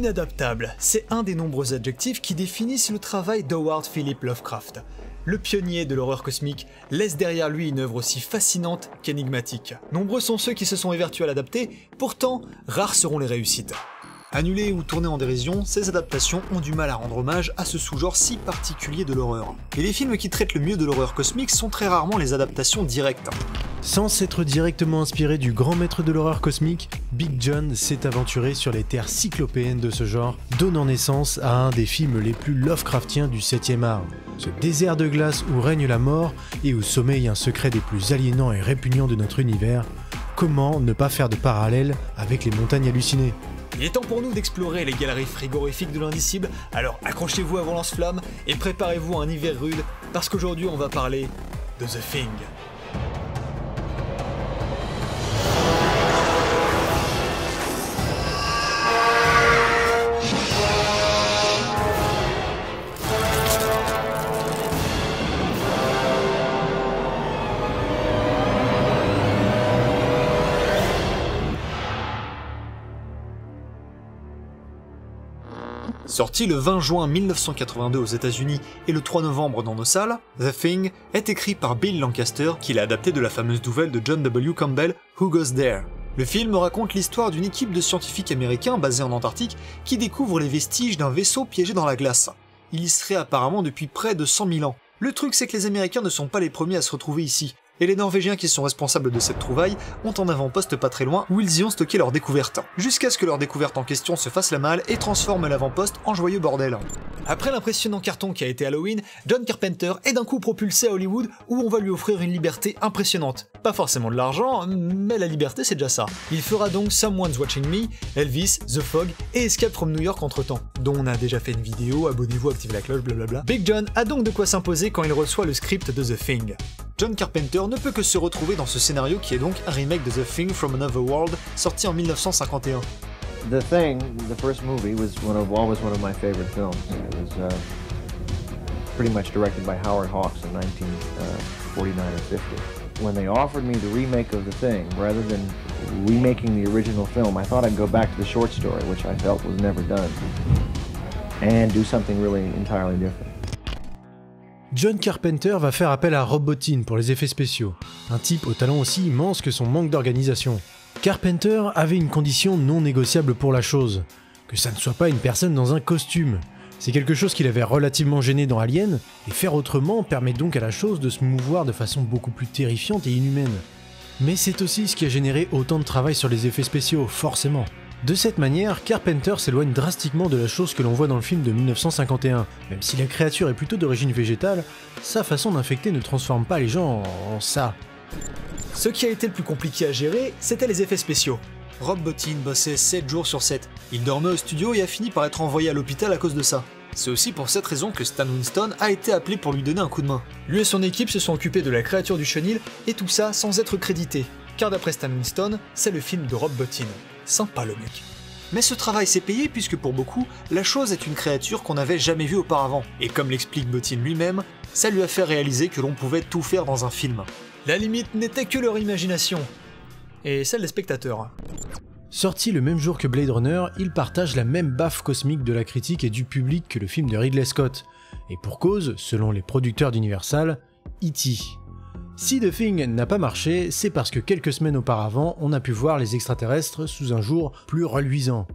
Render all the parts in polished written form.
Inadaptable, c'est un des nombreux adjectifs qui définissent le travail d'Howard Philip Lovecraft. Le pionnier de l'horreur cosmique laisse derrière lui une œuvre aussi fascinante qu'énigmatique. Nombreux sont ceux qui se sont évertués à l'adapter, pourtant rares seront les réussites. Annulées ou tournées en dérision, ces adaptations ont du mal à rendre hommage à ce sous-genre si particulier de l'horreur. Et les films qui traitent le mieux de l'horreur cosmique sont très rarement les adaptations directes. Sans s'être directement inspiré du grand maître de l'horreur cosmique, Big John s'est aventuré sur les terres cyclopéennes de ce genre, donnant naissance à un des films les plus Lovecraftiens du 7e art. Ce désert de glace où règne la mort et où sommeille un secret des plus aliénants et répugnants de notre univers, comment ne pas faire de parallèle avec les montagnes hallucinées ? Il est temps pour nous d'explorer les galeries frigorifiques de l'indicible, alors accrochez-vous à vos lance-flammes et préparez-vous à un hiver rude, parce qu'aujourd'hui on va parler de The Thing. Sorti le 20 juin 1982 aux États-Unis et le 3 novembre dans nos salles, The Thing est écrit par Bill Lancaster, qui l'a adapté de la fameuse nouvelle de John W. Campbell, Who Goes There. Le film raconte l'histoire d'une équipe de scientifiques américains basés en Antarctique qui découvrent les vestiges d'un vaisseau piégé dans la glace. Il y serait apparemment depuis près de 100 000 ans. Le truc, c'est que les Américains ne sont pas les premiers à se retrouver ici, et les Norvégiens qui sont responsables de cette trouvaille ont un avant-poste pas très loin où ils y ont stocké leur découverte, jusqu'à ce que leur découverte en question se fasse la malle et transforme l'avant-poste en joyeux bordel. Après l'impressionnant carton qui a été Halloween, John Carpenter est d'un coup propulsé à Hollywood où on va lui offrir une liberté impressionnante. Pas forcément de l'argent, mais la liberté c'est déjà ça. Il fera donc Someone's Watching Me, Elvis, The Fog et Escape from New York entre temps, dont on a déjà fait une vidéo, abonnez-vous, activez la cloche, blablabla. Big John a donc de quoi s'imposer quand il reçoit le script de The Thing. John Carpenter ne peut que se retrouver dans ce scénario qui est donc un remake de The Thing from Another World, sorti en 1951. The Thing, the first movie, was always one of my favorite films. It was pretty much directed by Howard Hawks in 1949 or 50. When they offered me the remake of The Thing, rather than remaking the original film, I thought I'd go back to the short story, which I felt was never done, and do something really entirely different. John Carpenter va faire appel à Rob Bottin pour les effets spéciaux, un type au talent aussi immense que son manque d'organisation. Carpenter avait une condition non négociable pour la chose, que ça ne soit pas une personne dans un costume. C'est quelque chose qui l'avait relativement gêné dans Alien, et faire autrement permet donc à la chose de se mouvoir de façon beaucoup plus terrifiante et inhumaine. Mais c'est aussi ce qui a généré autant de travail sur les effets spéciaux, forcément. De cette manière, Carpenter s'éloigne drastiquement de la chose que l'on voit dans le film de 1951. Même si la créature est plutôt d'origine végétale, sa façon d'infecter ne transforme pas les gens en ça. Ce qui a été le plus compliqué à gérer, c'était les effets spéciaux. Rob Bottin bossait 7 jours sur 7. Il dormait au studio et a fini par être envoyé à l'hôpital à cause de ça. C'est aussi pour cette raison que Stan Winston a été appelé pour lui donner un coup de main. Lui et son équipe se sont occupés de la créature du chenil, et tout ça sans être crédité. Car d'après Stan Winston, c'est le film de Rob Bottin. Sympa le mec. Mais ce travail s'est payé puisque pour beaucoup, la chose est une créature qu'on n'avait jamais vue auparavant. Et comme l'explique Bottin lui-même, ça lui a fait réaliser que l'on pouvait tout faire dans un film. La limite n'était que leur imagination. Et celle des spectateurs. Sorti le même jour que Blade Runner, il partage la même baffe cosmique de la critique et du public que le film de Ridley Scott. Et pour cause, selon les producteurs d'Universal, E.T. Si The Thing n'a pas marché, c'est parce que quelques semaines auparavant, on a pu voir les extraterrestres sous un jour plus reluisant.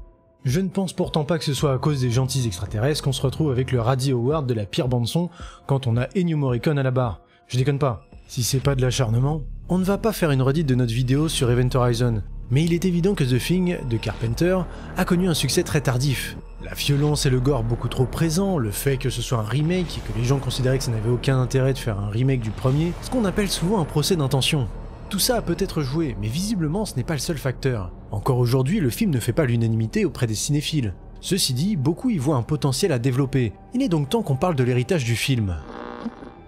Je ne pense pourtant pas que ce soit à cause des gentils extraterrestres qu'on se retrouve avec le Raddy Award de la pire bande-son quand on a Ennio Morricone à la barre. Je déconne pas. Si c'est pas de l'acharnement, on ne va pas faire une redite de notre vidéo sur Event Horizon. Mais il est évident que The Thing, de Carpenter, a connu un succès très tardif. La violence et le gore beaucoup trop présents, le fait que ce soit un remake et que les gens considéraient que ça n'avait aucun intérêt de faire un remake du premier, ce qu'on appelle souvent un procès d'intention. Tout ça a peut-être joué, mais visiblement ce n'est pas le seul facteur. Encore aujourd'hui, le film ne fait pas l'unanimité auprès des cinéphiles. Ceci dit, beaucoup y voient un potentiel à développer. Il est donc temps qu'on parle de l'héritage du film.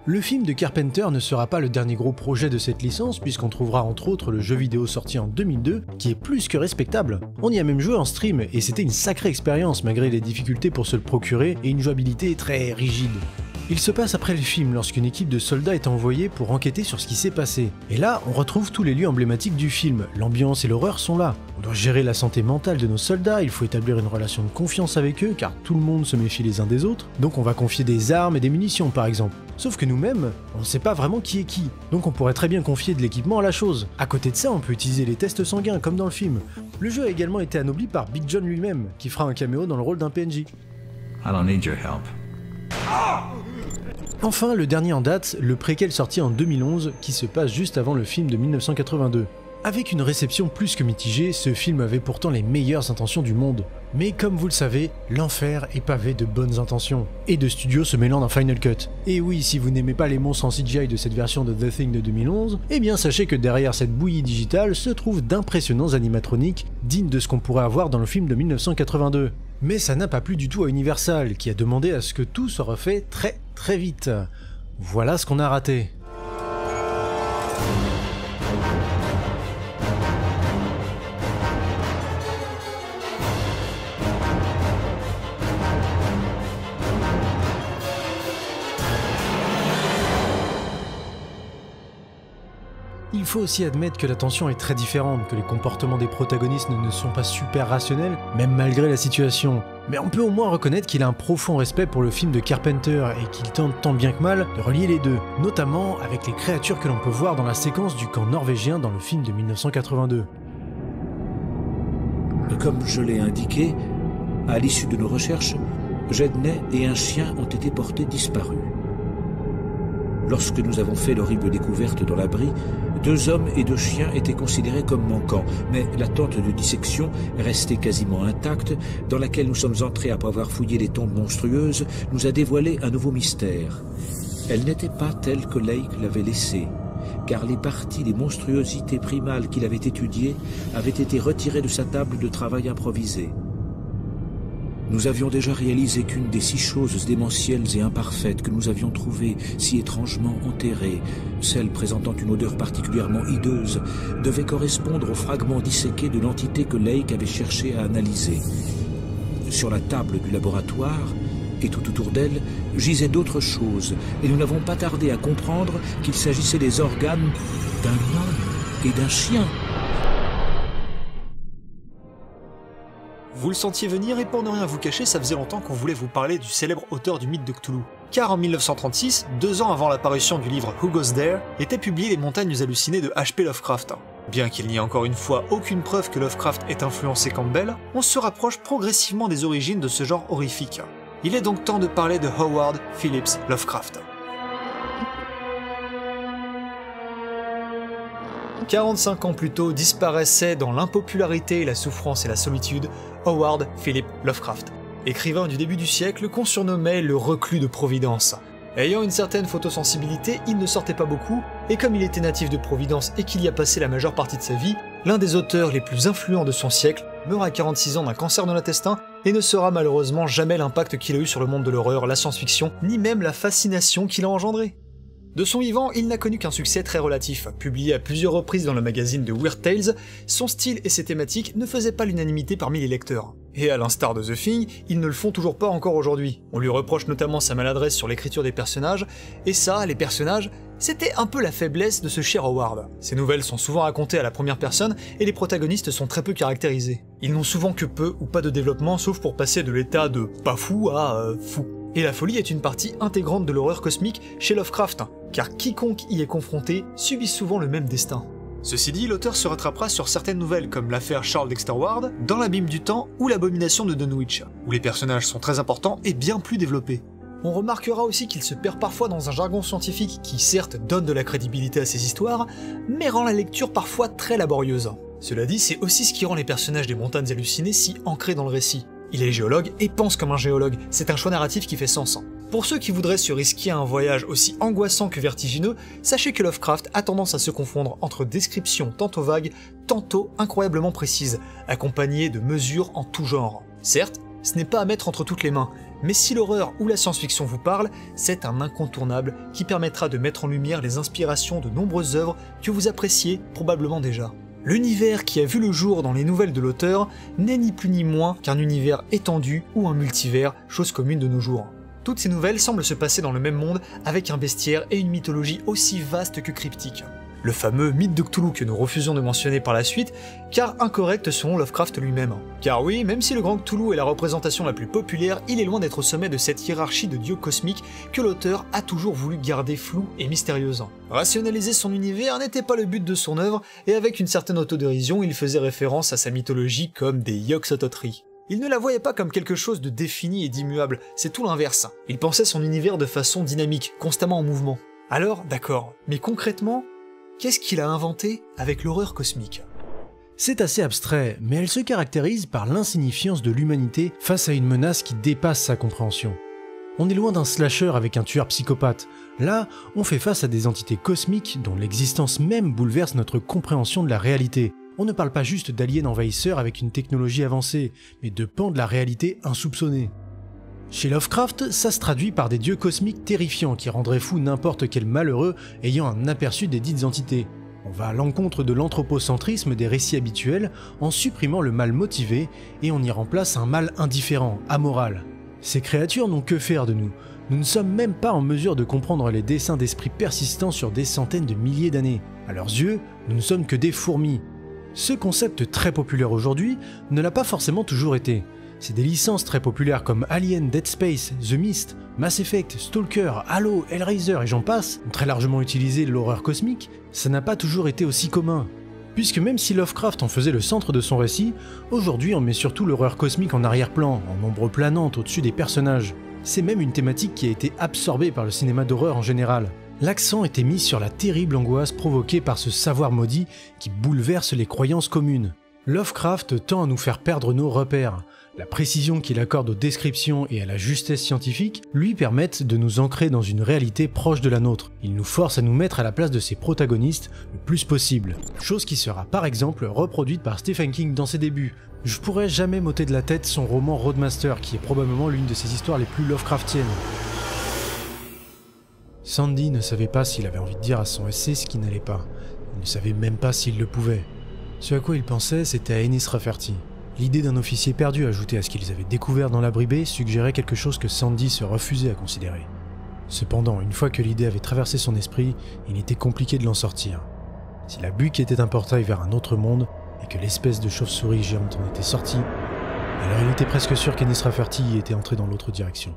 Le film de Carpenter ne sera pas le dernier gros projet de cette licence puisqu'on trouvera entre autres le jeu vidéo sorti en 2002 qui est plus que respectable. On y a même joué en stream et c'était une sacrée expérience malgré les difficultés pour se le procurer et une jouabilité très rigide. Il se passe après le film, lorsqu'une équipe de soldats est envoyée pour enquêter sur ce qui s'est passé. Et là, on retrouve tous les lieux emblématiques du film, l'ambiance et l'horreur sont là. On doit gérer la santé mentale de nos soldats, il faut établir une relation de confiance avec eux, car tout le monde se méfie les uns des autres, donc on va confier des armes et des munitions par exemple. Sauf que nous-mêmes, on ne sait pas vraiment qui est qui, donc on pourrait très bien confier de l'équipement à la chose. À côté de ça, on peut utiliser les tests sanguins, comme dans le film. Le jeu a également été anobli par Big John lui-même, qui fera un caméo dans le rôle d'un PNJ. I don't need your help. Enfin, le dernier en date, le préquel sorti en 2011, qui se passe juste avant le film de 1982. Avec une réception plus que mitigée, ce film avait pourtant les meilleures intentions du monde. Mais comme vous le savez, l'enfer est pavé de bonnes intentions, et de studios se mêlant dans Final Cut. Et oui, si vous n'aimez pas les monstres en CGI de cette version de The Thing de 2011, eh bien sachez que derrière cette bouillie digitale se trouvent d'impressionnants animatroniques dignes de ce qu'on pourrait avoir dans le film de 1982. Mais ça n'a pas plu du tout à Universal, qui a demandé à ce que tout soit refait très vite. Voilà ce qu'on a raté. Il faut aussi admettre que la tension est très différente, que les comportements des protagonistes ne sont pas super rationnels, même malgré la situation. Mais on peut au moins reconnaître qu'il a un profond respect pour le film de Carpenter et qu'il tente tant bien que mal de relier les deux, notamment avec les créatures que l'on peut voir dans la séquence du camp norvégien dans le film de 1982. Comme je l'ai indiqué, à l'issue de nos recherches, Jedney et un chien ont été portés disparus. Lorsque nous avons fait l'horrible découverte dans l'abri, 2 hommes et 2 chiens étaient considérés comme manquants, mais la tente de dissection, restée quasiment intacte, dans laquelle nous sommes entrés après avoir fouillé les tombes monstrueuses, nous a dévoilé un nouveau mystère. Elle n'était pas telle que Lake l'avait laissée, car les parties des monstruosités primales qu'il avait étudiées avaient été retirées de sa table de travail improvisée. Nous avions déjà réalisé qu'une des 6 choses démentielles et imparfaites que nous avions trouvées si étrangement enterrées, celle présentant une odeur particulièrement hideuse, devait correspondre aux fragments disséqués de l'entité que Lake avait cherché à analyser. Sur la table du laboratoire, et tout autour d'elle, gisaient d'autres choses, et nous n'avons pas tardé à comprendre qu'il s'agissait des organes d'un homme et d'un chien. Vous le sentiez venir et pour ne rien vous cacher, ça faisait longtemps qu'on voulait vous parler du célèbre auteur du mythe de Cthulhu. Car en 1936, 2 ans avant l'apparition du livre Who Goes There, étaient publiées les montagnes hallucinées de H.P. Lovecraft. Bien qu'il n'y ait encore une fois aucune preuve que Lovecraft ait influencé Campbell, on se rapproche progressivement des origines de ce genre horrifique. Il est donc temps de parler de Howard Phillips Lovecraft. 45 ans plus tôt disparaissait dans l'impopularité, la souffrance et la solitude Howard Phillips Lovecraft. Écrivain du début du siècle qu'on surnommait le reclus de Providence. Ayant une certaine photosensibilité, il ne sortait pas beaucoup, et comme il était natif de Providence et qu'il y a passé la majeure partie de sa vie, l'un des auteurs les plus influents de son siècle meurt à 46 ans d'un cancer de l'intestin et ne sera malheureusement jamais l'impact qu'il a eu sur le monde de l'horreur, la science-fiction, ni même la fascination qu'il a engendrée. De son vivant, il n'a connu qu'un succès très relatif. Publié à plusieurs reprises dans le magazine de Weird Tales, son style et ses thématiques ne faisaient pas l'unanimité parmi les lecteurs. Et à l'instar de The Thing, ils ne le font toujours pas encore aujourd'hui. On lui reproche notamment sa maladresse sur l'écriture des personnages, et ça, les personnages, c'était un peu la faiblesse de ce cher Howard. Ses nouvelles sont souvent racontées à la première personne, et les protagonistes sont très peu caractérisés. Ils n'ont souvent que peu ou pas de développement, sauf pour passer de l'état de pas fou à fou. Et la folie est une partie intégrante de l'horreur cosmique chez Lovecraft, car quiconque y est confronté subit souvent le même destin. Ceci dit, l'auteur se rattrapera sur certaines nouvelles comme l'affaire Charles Dexter Ward, Dans l'abîme du temps ou l'abomination de Dunwich, où les personnages sont très importants et bien plus développés. On remarquera aussi qu'il se perd parfois dans un jargon scientifique qui certes donne de la crédibilité à ses histoires, mais rend la lecture parfois très laborieuse. Cela dit, c'est aussi ce qui rend les personnages des montagnes hallucinées si ancrés dans le récit. Il est géologue et pense comme un géologue, c'est un choix narratif qui fait sens. Pour ceux qui voudraient se risquer à un voyage aussi angoissant que vertigineux, sachez que Lovecraft a tendance à se confondre entre descriptions tantôt vagues, tantôt incroyablement précises, accompagnées de mesures en tout genre. Certes, ce n'est pas à mettre entre toutes les mains, mais si l'horreur ou la science-fiction vous parle, c'est un incontournable qui permettra de mettre en lumière les inspirations de nombreuses œuvres que vous appréciez probablement déjà. L'univers qui a vu le jour dans les nouvelles de l'auteur n'est ni plus ni moins qu'un univers étendu ou un multivers, chose commune de nos jours. Toutes ces nouvelles semblent se passer dans le même monde, avec un bestiaire et une mythologie aussi vaste que cryptique. Le fameux mythe de Cthulhu que nous refusions de mentionner par la suite, car incorrect selon Lovecraft lui-même. Car oui, même si le grand Cthulhu est la représentation la plus populaire, il est loin d'être au sommet de cette hiérarchie de dieux cosmiques que l'auteur a toujours voulu garder floue et mystérieuse. Rationaliser son univers n'était pas le but de son œuvre, et avec une certaine autodérision, il faisait référence à sa mythologie comme des Yog-Sothothery. Il ne la voyait pas comme quelque chose de défini et d'immuable, c'est tout l'inverse. Il pensait son univers de façon dynamique, constamment en mouvement. Alors, d'accord, mais concrètement, qu'est-ce qu'il a inventé avec l'horreur cosmique ? C'est assez abstrait, mais elle se caractérise par l'insignifiance de l'humanité face à une menace qui dépasse sa compréhension. On est loin d'un slasher avec un tueur psychopathe. Là, on fait face à des entités cosmiques dont l'existence même bouleverse notre compréhension de la réalité. On ne parle pas juste d'aliens envahisseurs avec une technologie avancée, mais de pans de la réalité insoupçonnés. Chez Lovecraft, ça se traduit par des dieux cosmiques terrifiants qui rendraient fou n'importe quel malheureux ayant un aperçu des dites entités. On va à l'encontre de l'anthropocentrisme des récits habituels en supprimant le mal motivé et on y remplace un mal indifférent, amoral. Ces créatures n'ont que faire de nous. Nous ne sommes même pas en mesure de comprendre les desseins d'esprits persistants sur des centaines de milliers d'années. À leurs yeux, nous ne sommes que des fourmis. Ce concept très populaire aujourd'hui ne l'a pas forcément toujours été. C'est des licences très populaires comme Alien, Dead Space, The Mist, Mass Effect, Stalker, Halo, Hellraiser et j'en passe, ont très largement utilisé l'horreur cosmique, ça n'a pas toujours été aussi commun. Puisque même si Lovecraft en faisait le centre de son récit, aujourd'hui on met surtout l'horreur cosmique en arrière-plan, en ombre planante au-dessus des personnages. C'est même une thématique qui a été absorbée par le cinéma d'horreur en général. L'accent était mis sur la terrible angoisse provoquée par ce savoir maudit qui bouleverse les croyances communes. Lovecraft tend à nous faire perdre nos repères. La précision qu'il accorde aux descriptions et à la justesse scientifique lui permettent de nous ancrer dans une réalité proche de la nôtre. Il nous force à nous mettre à la place de ses protagonistes le plus possible. Chose qui sera par exemple reproduite par Stephen King dans ses débuts. Je pourrais jamais m'ôter de la tête son roman Roadmaster, qui est probablement l'une de ses histoires les plus Lovecraftiennes. Sandy ne savait pas s'il avait envie de dire à son SC ce qui n'allait pas. Il ne savait même pas s'il le pouvait. Ce à quoi il pensait, c'était à Ennis Rafferty. L'idée d'un officier perdu ajouté à ce qu'ils avaient découvert dans l'abri B suggérait quelque chose que Sandy se refusait à considérer. Cependant, une fois que l'idée avait traversé son esprit, il était compliqué de l'en sortir. Si la buque était un portail vers un autre monde, et que l'espèce de chauve-souris géante en était sortie, alors il était presque sûr qu'Ennis Rafferty y était entré dans l'autre direction.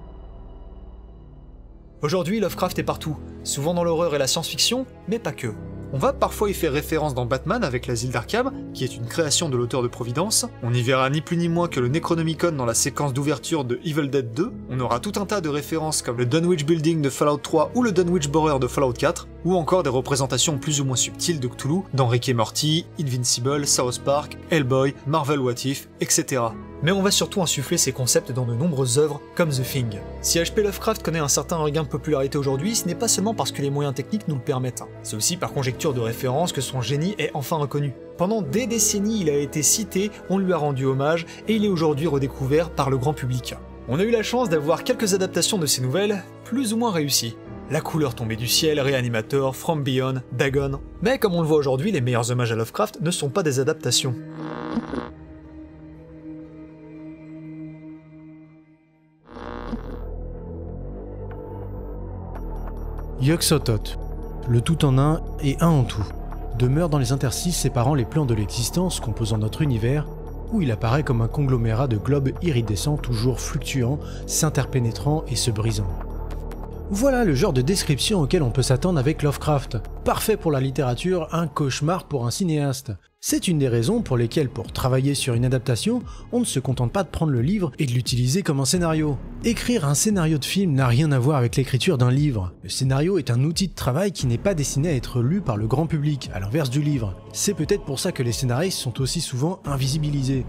Aujourd'hui, Lovecraft est partout, souvent dans l'horreur et la science-fiction, mais pas que. On va parfois y faire référence dans Batman avec l'asile d'Arkham, qui est une création de l'auteur de Providence. On y verra ni plus ni moins que le Necronomicon dans la séquence d'ouverture de Evil Dead 2. On aura tout un tas de références comme le Dunwich Building de Fallout 3 ou le Dunwich Borer de Fallout 4, ou encore des représentations plus ou moins subtiles de Cthulhu dans Rick et Morty, Invincible, South Park, Hellboy, Marvel What If, etc. Mais on va surtout insuffler ces concepts dans de nombreuses œuvres comme The Thing. Si H.P. Lovecraft connaît un certain regain de popularité aujourd'hui, ce n'est pas seulement parce que les moyens techniques nous le permettent. C'est aussi par conjecture de référence que son génie est enfin reconnu. Pendant des décennies, il a été cité, on lui a rendu hommage, et il est aujourd'hui redécouvert par le grand public. On a eu la chance d'avoir quelques adaptations de ces nouvelles, plus ou moins réussies. La couleur tombée du ciel, Reanimator, From Beyond, Dagon. Mais comme on le voit aujourd'hui, les meilleurs hommages à Lovecraft ne sont pas des adaptations. Yog-Sothoth, le tout en un et un en tout, demeure dans les interstices séparant les plans de l'existence composant notre univers, où il apparaît comme un conglomérat de globes iridescents toujours fluctuants, s'interpénétrant et se brisant. Voilà le genre de description auquel on peut s'attendre avec Lovecraft. Parfait pour la littérature, un cauchemar pour un cinéaste. C'est une des raisons pour lesquelles, pour travailler sur une adaptation, on ne se contente pas de prendre le livre et de l'utiliser comme un scénario. Écrire un scénario de film n'a rien à voir avec l'écriture d'un livre. Le scénario est un outil de travail qui n'est pas destiné à être lu par le grand public, à l'inverse du livre. C'est peut-être pour ça que les scénaristes sont aussi souvent invisibilisés.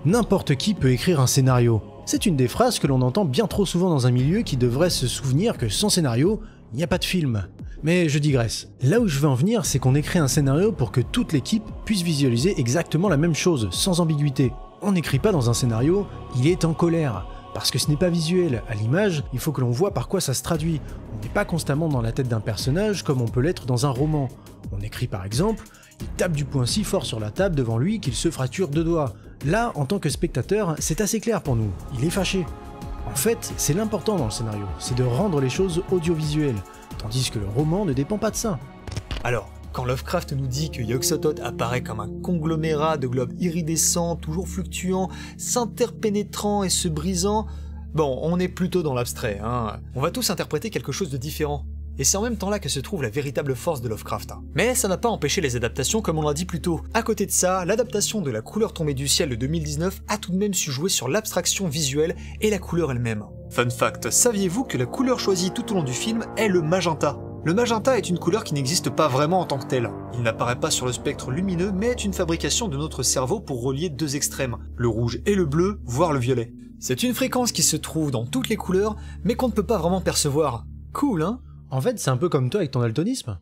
N'importe qui peut écrire un scénario. C'est une des phrases que l'on entend bien trop souvent dans un milieu qui devrait se souvenir que sans scénario, il n'y a pas de film. Mais je digresse. Là où je veux en venir, c'est qu'on écrit un scénario pour que toute l'équipe puisse visualiser exactement la même chose, sans ambiguïté. On n'écrit pas dans un scénario « il est en colère », parce que ce n'est pas visuel. À l'image, il faut que l'on voit par quoi ça se traduit. On n'est pas constamment dans la tête d'un personnage comme on peut l'être dans un roman. On écrit par exemple « il tape du poing si fort sur la table devant lui qu'il se fracture 2 doigts ». Là, en tant que spectateur, c'est assez clair pour nous, il est fâché. En fait, c'est l'important dans le scénario, c'est de rendre les choses audiovisuelles, tandis que le roman ne dépend pas de ça. Alors, quand Lovecraft nous dit que Yog-Sothoth apparaît comme un conglomérat de globes iridescents, toujours fluctuants, s'interpénétrant et se brisant, bon, on est plutôt dans l'abstrait, hein. On va tous interpréter quelque chose de différent. Et c'est en même temps là que se trouve la véritable force de Lovecraft. Mais ça n'a pas empêché les adaptations comme on l'a dit plus tôt. À côté de ça, l'adaptation de La couleur tombée du ciel de 2019 a tout de même su jouer sur l'abstraction visuelle et la couleur elle-même. Fun fact, saviez-vous que la couleur choisie tout au long du film est le magenta ? Le magenta est une couleur qui n'existe pas vraiment en tant que telle. Il n'apparaît pas sur le spectre lumineux, mais est une fabrication de notre cerveau pour relier deux extrêmes, le rouge et le bleu, voire le violet. C'est une fréquence qui se trouve dans toutes les couleurs, mais qu'on ne peut pas vraiment percevoir. Cool, hein ? En fait, c'est un peu comme toi avec ton daltonisme.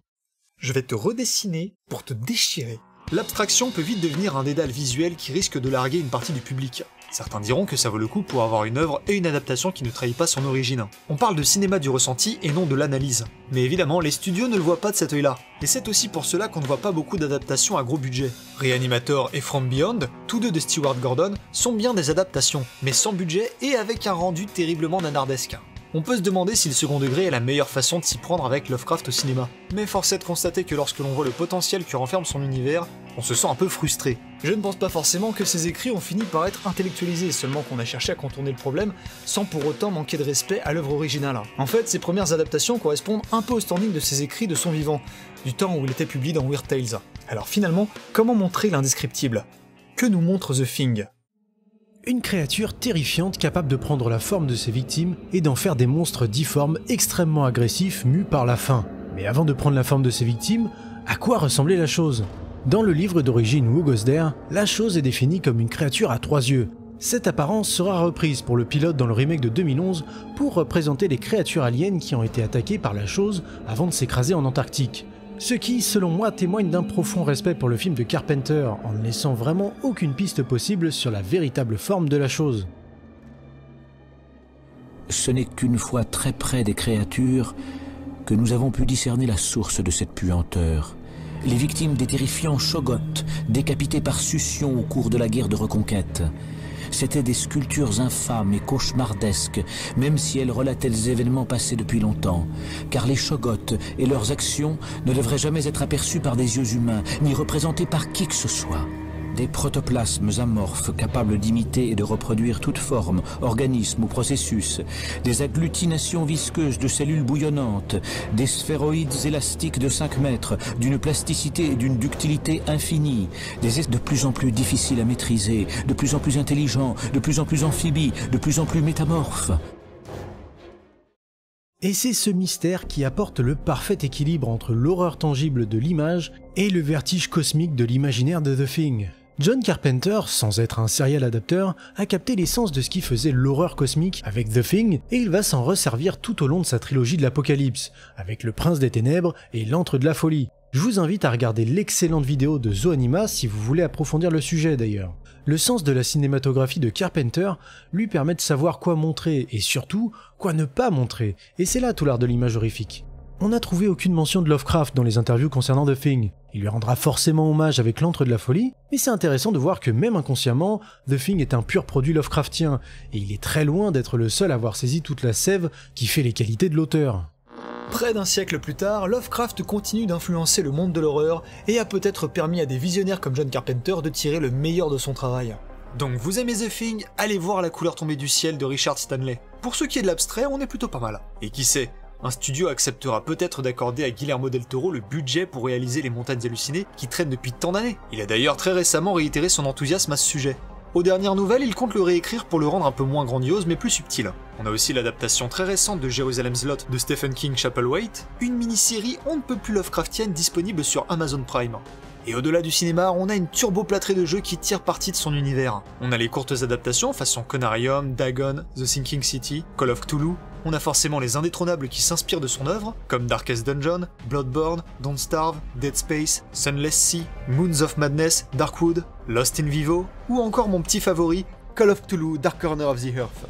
Je vais te redessiner pour te déchirer. L'abstraction peut vite devenir un dédale visuel qui risque de larguer une partie du public. Certains diront que ça vaut le coup pour avoir une œuvre et une adaptation qui ne trahit pas son origine. On parle de cinéma du ressenti et non de l'analyse. Mais évidemment, les studios ne le voient pas de cet œil-là. Et c'est aussi pour cela qu'on ne voit pas beaucoup d'adaptations à gros budget. Reanimator et From Beyond, tous deux de Stewart Gordon, sont bien des adaptations, mais sans budget et avec un rendu terriblement nanardesque. On peut se demander si le second degré est la meilleure façon de s'y prendre avec Lovecraft au cinéma. Mais force est de constater que lorsque l'on voit le potentiel que renferme son univers, on se sent un peu frustré. Je ne pense pas forcément que ses écrits ont fini par être intellectualisés, seulement qu'on a cherché à contourner le problème sans pour autant manquer de respect à l'œuvre originale. En fait, ses premières adaptations correspondent un peu au standing de ses écrits de son vivant, du temps où il était publié dans Weird Tales. Alors finalement, comment montrer l'indescriptible ? Que nous montre The Thing ? Une créature terrifiante capable de prendre la forme de ses victimes et d'en faire des monstres difformes extrêmement agressifs mus par la faim. Mais avant de prendre la forme de ses victimes, à quoi ressemblait la chose ? Dans le livre d'origine Who Goes There, la chose est définie comme une créature à 3 yeux. Cette apparence sera reprise pour le pilote dans le remake de 2011 pour représenter les créatures aliens qui ont été attaquées par la chose avant de s'écraser en Antarctique. Ce qui, selon moi, témoigne d'un profond respect pour le film de Carpenter, en ne laissant vraiment aucune piste possible sur la véritable forme de la chose. Ce n'est qu'une fois très près des créatures que nous avons pu discerner la source de cette puanteur. Les victimes des terrifiants Shoggoths, décapités par Succion au cours de la guerre de reconquête. C'étaient des sculptures infâmes et cauchemardesques, même si elles relataient les événements passés depuis longtemps. Car les Shoggoths et leurs actions ne devraient jamais être aperçus par des yeux humains, ni représentés par qui que ce soit. Des protoplasmes amorphes capables d'imiter et de reproduire toute forme, organisme ou processus, des agglutinations visqueuses de cellules bouillonnantes, des sphéroïdes élastiques de 5 mètres, d'une plasticité et d'une ductilité infinie, des êtres de plus en plus difficiles à maîtriser, de plus en plus intelligents, de plus en plus amphibies, de plus en plus métamorphes. Et c'est ce mystère qui apporte le parfait équilibre entre l'horreur tangible de l'image et le vertige cosmique de l'imaginaire de The Thing. John Carpenter, sans être un serial adapteur, a capté l'essence de ce qui faisait l'horreur cosmique avec The Thing, et il va s'en resservir tout au long de sa trilogie de l'Apocalypse, avec Le Prince des Ténèbres et L'Antre de la Folie. Je vous invite à regarder l'excellente vidéo de Zoanima si vous voulez approfondir le sujet d'ailleurs. Le sens de la cinématographie de Carpenter lui permet de savoir quoi montrer, et surtout, quoi ne pas montrer, et c'est là tout l'art de l'image horrifique. On n'a trouvé aucune mention de Lovecraft dans les interviews concernant The Thing. Il lui rendra forcément hommage avec L'Antre de la Folie, mais c'est intéressant de voir que même inconsciemment, The Thing est un pur produit Lovecraftien, et il est très loin d'être le seul à avoir saisi toute la sève qui fait les qualités de l'auteur. Près d'un siècle plus tard, Lovecraft continue d'influencer le monde de l'horreur et a peut-être permis à des visionnaires comme John Carpenter de tirer le meilleur de son travail. Donc vous aimez The Thing, allez voir La couleur tombée du ciel de Richard Stanley. Pour ce qui est de l'abstrait, on est plutôt pas mal. Et qui sait, un studio acceptera peut-être d'accorder à Guillermo del Toro le budget pour réaliser Les Montagnes Hallucinées qui traînent depuis tant d'années. Il a d'ailleurs très récemment réitéré son enthousiasme à ce sujet. Aux dernières nouvelles, il compte le réécrire pour le rendre un peu moins grandiose mais plus subtil. On a aussi l'adaptation très récente de Jerusalem's Lot de Stephen King Chapelwaite, une mini-série on ne peut plus Lovecraftienne disponible sur Amazon Prime. Et au-delà du cinéma, on a une turbo-plâtrée de jeux qui tire parti de son univers. On a les courtes adaptations façon Conarium, Dagon, The Sinking City, Call of Cthulhu. On a forcément les indétrônables qui s'inspirent de son œuvre, comme Darkest Dungeon, Bloodborne, Don't Starve, Dead Space, Sunless Sea, Moons of Madness, Darkwood, Lost in Vivo, ou encore mon petit favori, Call of Cthulhu, Dark Corner of the Earth.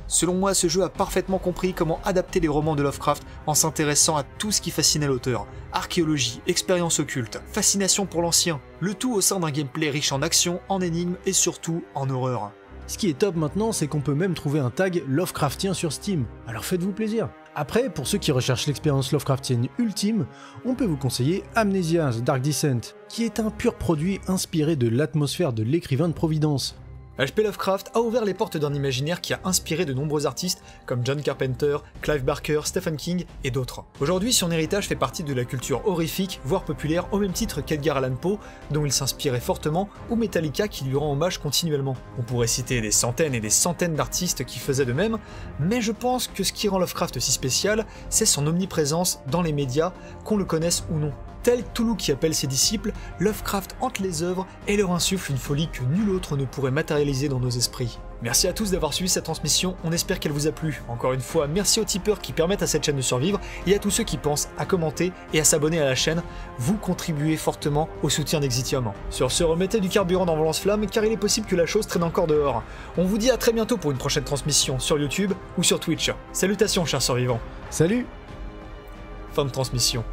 Selon moi, ce jeu a parfaitement compris comment adapter les romans de Lovecraft en s'intéressant à tout ce qui fascinait l'auteur. Archéologie, expérience occulte, fascination pour l'ancien, le tout au sein d'un gameplay riche en action, en énigmes et surtout en horreur. Ce qui est top maintenant, c'est qu'on peut même trouver un tag Lovecraftien sur Steam, alors faites-vous plaisir. Après, pour ceux qui recherchent l'expérience Lovecraftienne ultime, on peut vous conseiller Amnesia The Dark Descent, qui est un pur produit inspiré de l'atmosphère de l'écrivain de Providence. H.P. Lovecraft a ouvert les portes d'un imaginaire qui a inspiré de nombreux artistes comme John Carpenter, Clive Barker, Stephen King et d'autres. Aujourd'hui, son héritage fait partie de la culture horrifique, voire populaire, au même titre qu'Edgar Allan Poe, dont il s'inspirait fortement, ou Metallica qui lui rend hommage continuellement. On pourrait citer des centaines et des centaines d'artistes qui faisaient de même, mais je pense que ce qui rend Lovecraft si spécial, c'est son omniprésence dans les médias, qu'on le connaisse ou non. Tel Cthulhu qui appelle ses disciples, Lovecraft hante les œuvres et leur insuffle une folie que nul autre ne pourrait matérialiser dans nos esprits. Merci à tous d'avoir suivi cette transmission, on espère qu'elle vous a plu. Encore une fois, merci aux tipeurs qui permettent à cette chaîne de survivre et à tous ceux qui pensent à commenter et à s'abonner à la chaîne. Vous contribuez fortement au soutien d'Exitium. Sur ce, remettez du carburant dans vos lance-flammes car il est possible que la chose traîne encore dehors. On vous dit à très bientôt pour une prochaine transmission sur YouTube ou sur Twitch. Salutations chers survivants. Salut! Fin de transmission.